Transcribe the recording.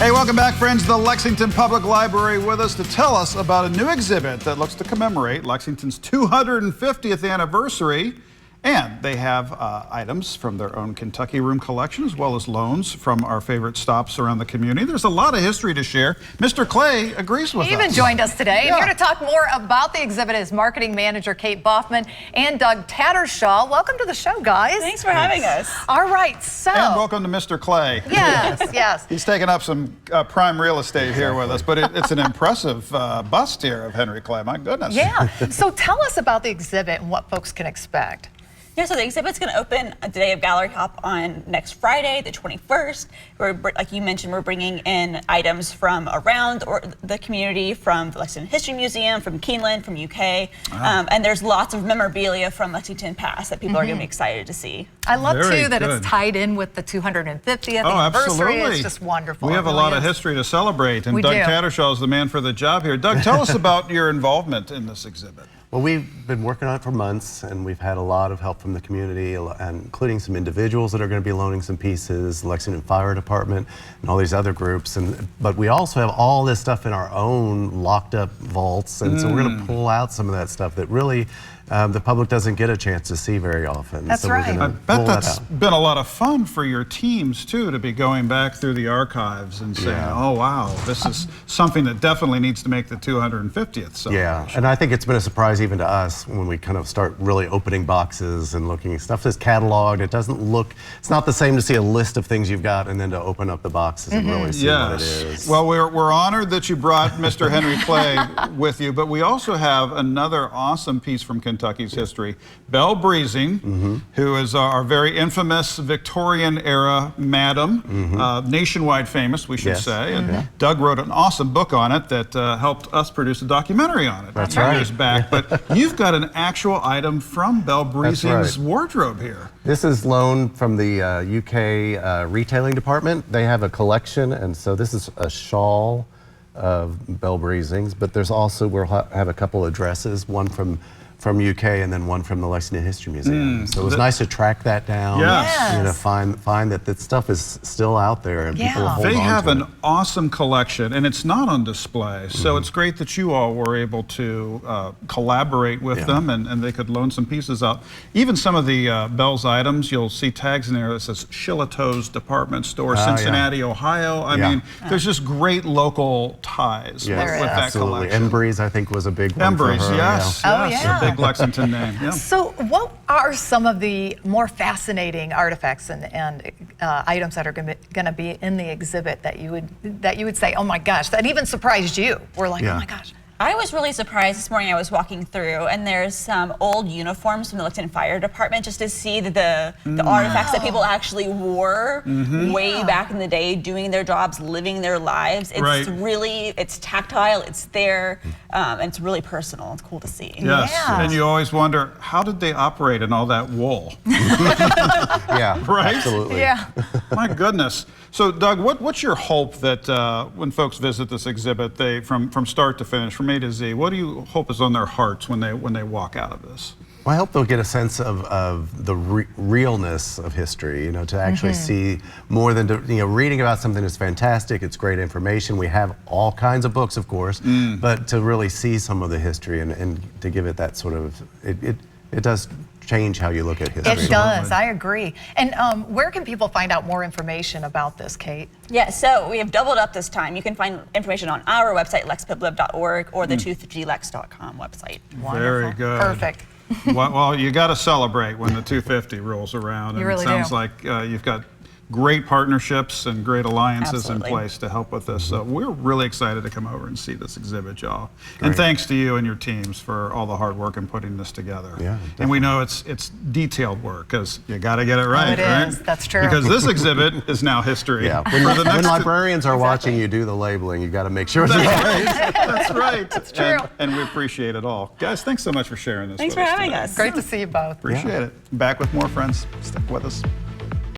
Hey, welcome back, friends. The Lexington Public Library with us to tell us about a new exhibit that looks to commemorate Lexington's 250th anniversary. And they have items from their own Kentucky Room collection, as well as loans from our favorite stops around the community. There's a lot of history to share. Mr. Clay agrees with us. He even joined us today. Yeah. And here to talk more about the exhibit is marketing manager Kate Boffman and Doug Tattershaw. Welcome to the show, guys. Thanks for having us. All right, so. And welcome to Mr. Clay. Yes, yes. He's taking up some prime real estate here with us, but it's an impressive bust here of Henry Clay. My goodness. Yeah. So tell us about the exhibit and what folks can expect. Yeah, so the exhibit's going to open a day of gallery hop on next Friday, the 21st. Like you mentioned, we're bringing in items from around the community, from the Lexington History Museum, from Keeneland, from UK. Wow. And there's lots of memorabilia from Lexington past that people are going to be excited to see. I love, Very too, that good. it's tied in with the 250th Oh, anniversary. absolutely. It's just wonderful. We have a really lot of is. history to celebrate, and We Doug do. Tattershaw is the man for the job here. Doug, tell us about your involvement in this exhibit. Well, we've been working on it for months, and we've had a lot of help from the community, and including some individuals that are going to be loaning some pieces, Lexington Fire Department, and all these other groups. But we also have all this stuff in our own locked up vaults, and so we're going to pull out some of that stuff that really the public doesn't get a chance to see very often. That's so right. We're I gonna bet pull that that's out. been a lot of fun for your teams, too, to be going back through the archives and saying, Yeah. oh, wow, this is something that definitely needs to make the 250th celebration. Yeah, and I think it's been a surprise even to us when we kind of start really opening boxes and looking. Stuff that's cataloged. It doesn't look, it's not the same to see a list of things you've got and then to open up the boxes and really see what it is. Well, we're honored that you brought Mr. Henry Clay with you, but we also have another awesome piece from Kentucky's history. Belle Breezing, who is our very infamous Victorian-era madam, nationwide famous, we should Yes. say. And Doug wrote an awesome book on it that helped us produce a documentary on it That's a few right. years back. But you've got an actual item from Belle Breezing's right. wardrobe here. This is loaned from the UK retailing department. They have a collection, and so this is a shawl of Belle Breezing's, but there's also, we'll have a couple of dresses, one from UK and then one from the Lexington History Museum. So it was nice to track that down. Yes. You know, Yes. find that that stuff is still out there and people Yeah. hold They on have to an it. awesome collection, and it's not on display. So it's great that you all were able to collaborate with Yeah. them, and they could loan some pieces out. Even some of the Bell's items, you'll see tags in there that says Shillitoe's Department Store, yeah. Cincinnati, Ohio. I Yeah. mean, there's just great local ties with, There with is. that Absolutely. collection. Embreeze, I think, was a big one Embreeze, for her. yes, Oh, yes, yeah. a big Lexington name. Yeah. So what are some of the more fascinating artifacts and items that are going to be in the exhibit that you would say, oh my gosh, that even surprised you? We're like, Yeah. oh my gosh. I was really surprised this morning. I was walking through, and there's some old uniforms from the Lexington Fire Department, just to see the artifacts that people actually wore way back in the day, doing their jobs, living their lives. It's Right. really, it's tactile, it's there, and it's really personal. It's cool to see. Yes, Yeah. and you always wonder, how did they operate in all that wool? Yeah, Right? absolutely. Yeah. My goodness. So, Doug, what's your hope that when folks visit this exhibit, they from start to finish, from A to Z, what do you hope is on their hearts when they walk out of this? Well, I hope they'll get a sense of the realness of history, you know, to actually see more than, reading about something that's fantastic, it's great information. We have all kinds of books, of course, but to really see some of the history and to give it that sort of, it does change how you look at history. It does, I agree. And where can people find out more information about this, Kate? Yeah, so we have doubled up this time. You can find information on our website, lexpiblib.org, or the 250lex.com website. Very good. Perfect. Well, you got to celebrate when the 250 rolls around. You And really it sounds do. like you've got great partnerships and great alliances Absolutely. in place to help with this. So we're really excited to come over and see this exhibit, y'all. And Great. thanks to you and your teams for all the hard work in putting this together. Yeah, and we know it's detailed work because you got to get it right, it right? is. That's true. Because this exhibit is now history. Yeah, For the when next librarians are watching you do the labeling, you got to make sure it's right. That's right. That's true. And we appreciate it all. Guys, thanks so much for sharing this Thanks with for us having today. us. Great to see you both. Appreciate it. Back with more, friends. Stick with us.